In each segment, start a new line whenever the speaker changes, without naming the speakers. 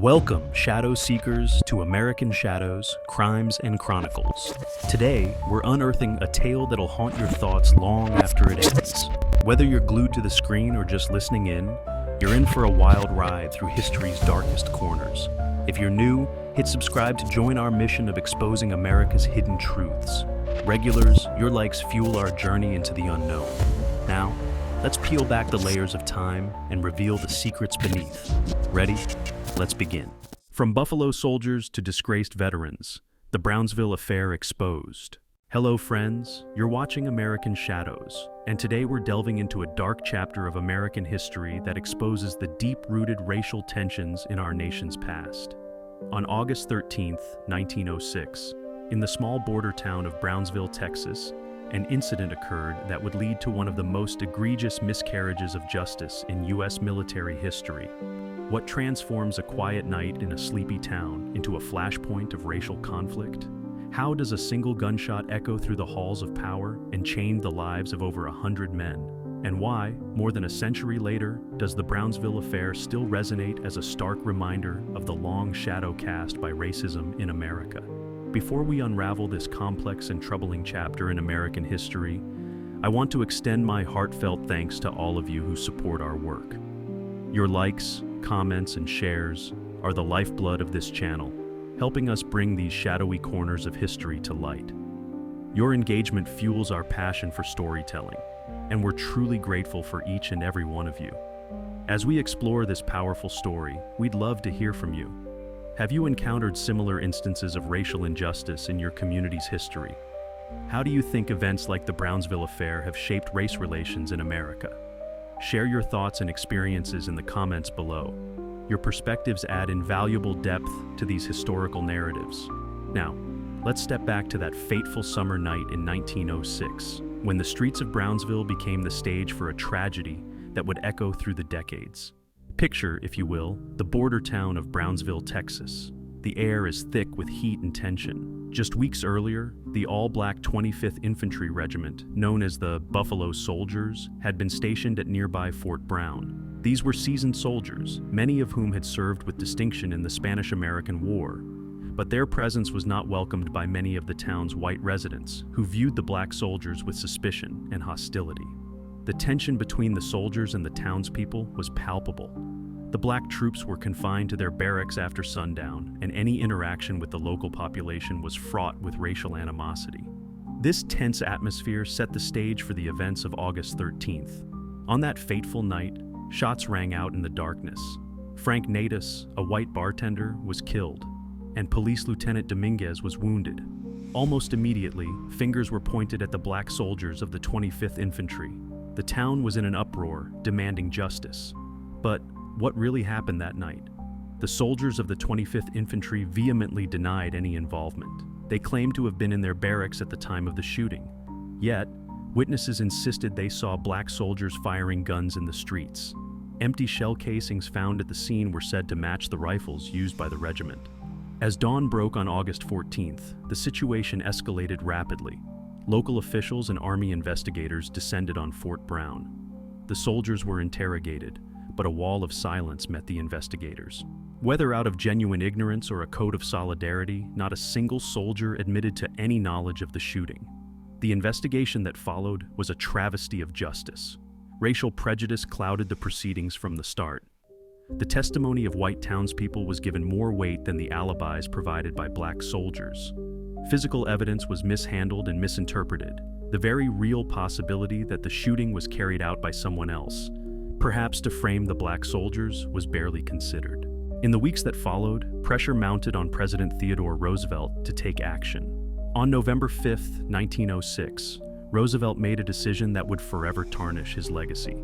Welcome, Shadow Seekers, to American Shadows, Crimes and Chronicles. Today, we're unearthing a tale that'll haunt your thoughts long after it ends. Whether you're glued to the screen or just listening in, you're in for a wild ride through history's darkest corners. If you're new, hit subscribe to join our mission of exposing America's hidden truths. Regulars, your likes fuel our journey into the unknown. Now, let's peel back the layers of time and reveal the secrets beneath. Ready? Let's begin. From Buffalo soldiers to disgraced veterans, the Brownsville Affair exposed. Hello friends, you're watching American Shadows, and today we're delving into a dark chapter of American history that exposes the deep-rooted racial tensions in our nation's past. On August 13, 1906, in the small border town of Brownsville, Texas, an incident occurred that would lead to one of the most egregious miscarriages of justice in U.S. military history. What transforms a quiet night in a sleepy town into a flashpoint of racial conflict? How does a single gunshot echo through the halls of power and change the lives of over 100 men? And why, more than a century later, does the Brownsville Affair still resonate as a stark reminder of the long shadow cast by racism in America? Before we unravel this complex and troubling chapter in American history, I want to extend my heartfelt thanks to all of you who support our work. Your likes, comments, and shares are the lifeblood of this channel, helping us bring these shadowy corners of history to light. Your engagement fuels our passion for storytelling, and we're truly grateful for each and every one of you. As we explore this powerful story, we'd love to hear from you. Have you encountered similar instances of racial injustice in your community's history? How do you think events like the Brownsville Affair have shaped race relations in America? Share your thoughts and experiences in the comments below. Your perspectives add invaluable depth to these historical narratives. Now, let's step back to that fateful summer night in 1906, when the streets of Brownsville became the stage for a tragedy that would echo through the decades. Picture, if you will, the border town of Brownsville, Texas. The air is thick with heat and tension. Just weeks earlier, the all-black 25th Infantry Regiment, known as the Buffalo Soldiers, had been stationed at nearby Fort Brown. These were seasoned soldiers, many of whom had served with distinction in the Spanish-American War. But their presence was not welcomed by many of the town's white residents, who viewed the black soldiers with suspicion and hostility. The tension between the soldiers and the townspeople was palpable. The black troops were confined to their barracks after sundown, and any interaction with the local population was fraught with racial animosity. This tense atmosphere set the stage for the events of August 13th. On that fateful night, shots rang out in the darkness. Frank Natus, a white bartender, was killed, and Police Lieutenant Dominguez was wounded. Almost immediately, fingers were pointed at the black soldiers of the 25th Infantry. The town was in an uproar, demanding justice. But what really happened that night? The soldiers of the 25th Infantry vehemently denied any involvement. They claimed to have been in their barracks at the time of the shooting. Yet, witnesses insisted they saw black soldiers firing guns in the streets. Empty shell casings found at the scene were said to match the rifles used by the regiment. As dawn broke on August 14th, the situation escalated rapidly. Local officials and Army investigators descended on Fort Brown. The soldiers were interrogated, but a wall of silence met the investigators. Whether out of genuine ignorance or a code of solidarity, not a single soldier admitted to any knowledge of the shooting. The investigation that followed was a travesty of justice. Racial prejudice clouded the proceedings from the start. The testimony of white townspeople was given more weight than the alibis provided by black soldiers. Physical evidence was mishandled and misinterpreted. The very real possibility that the shooting was carried out by someone else, perhaps to frame the black soldiers, was barely considered. In the weeks that followed, pressure mounted on President Theodore Roosevelt to take action. On November 5, 1906, Roosevelt made a decision that would forever tarnish his legacy.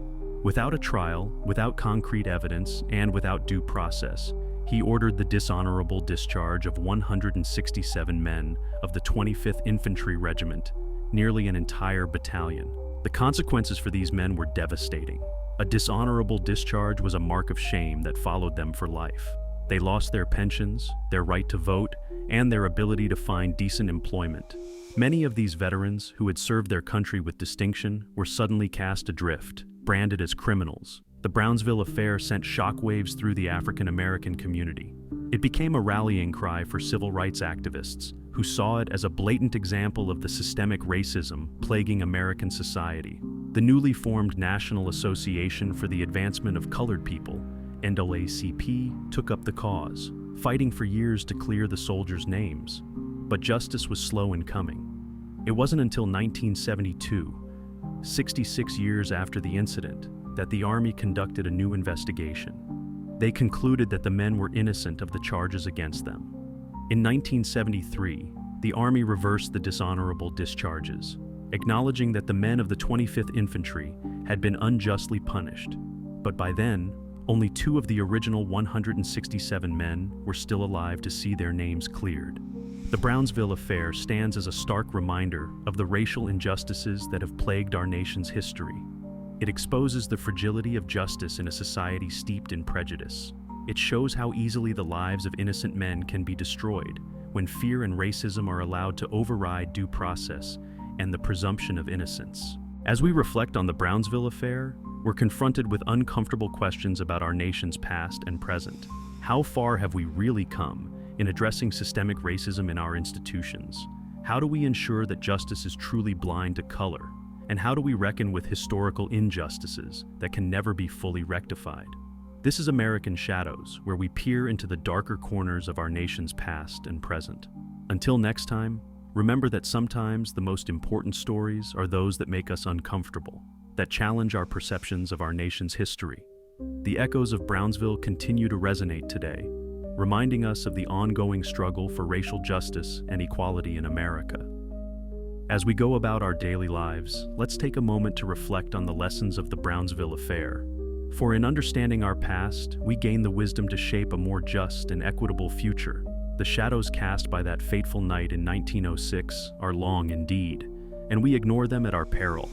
Without a trial, without concrete evidence, and without due process, he ordered the dishonorable discharge of 167 men of the 25th Infantry Regiment, nearly an entire battalion. The consequences for these men were devastating. A dishonorable discharge was a mark of shame that followed them for life. They lost their pensions, their right to vote, and their ability to find decent employment. Many of these veterans, who had served their country with distinction, were suddenly cast adrift, branded as criminals. The Brownsville Affair sent shockwaves through the African American community. It became a rallying cry for civil rights activists who saw it as a blatant example of the systemic racism plaguing American society. The newly formed National Association for the Advancement of Colored People, NAACP, took up the cause, fighting for years to clear the soldiers' names. But justice was slow in coming. It wasn't until 1972, 66 years after the incident, that the Army conducted a new investigation. They concluded that the men were innocent of the charges against them. In 1973, the Army reversed the dishonorable discharges, acknowledging that the men of the 25th Infantry had been unjustly punished. But by then, only 2 of the original 167 men were still alive to see their names cleared. The Brownsville Affair stands as a stark reminder of the racial injustices that have plagued our nation's history. It exposes the fragility of justice in a society steeped in prejudice. It shows how easily the lives of innocent men can be destroyed when fear and racism are allowed to override due process and the presumption of innocence. As we reflect on the Brownsville Affair, we're confronted with uncomfortable questions about our nation's past and present. How far have we really come in addressing systemic racism in our institutions? How do we ensure that justice is truly blind to color? And how do we reckon with historical injustices that can never be fully rectified? This is American Shadows, where we peer into the darker corners of our nation's past and present. Until next time, remember that sometimes the most important stories are those that make us uncomfortable, that challenge our perceptions of our nation's history. The echoes of Brownsville continue to resonate today, reminding us of the ongoing struggle for racial justice and equality in America. As we go about our daily lives, let's take a moment to reflect on the lessons of the Brownsville Affair. For in understanding our past, we gain the wisdom to shape a more just and equitable future. The shadows cast by that fateful night in 1906 are long indeed, and we ignore them at our peril.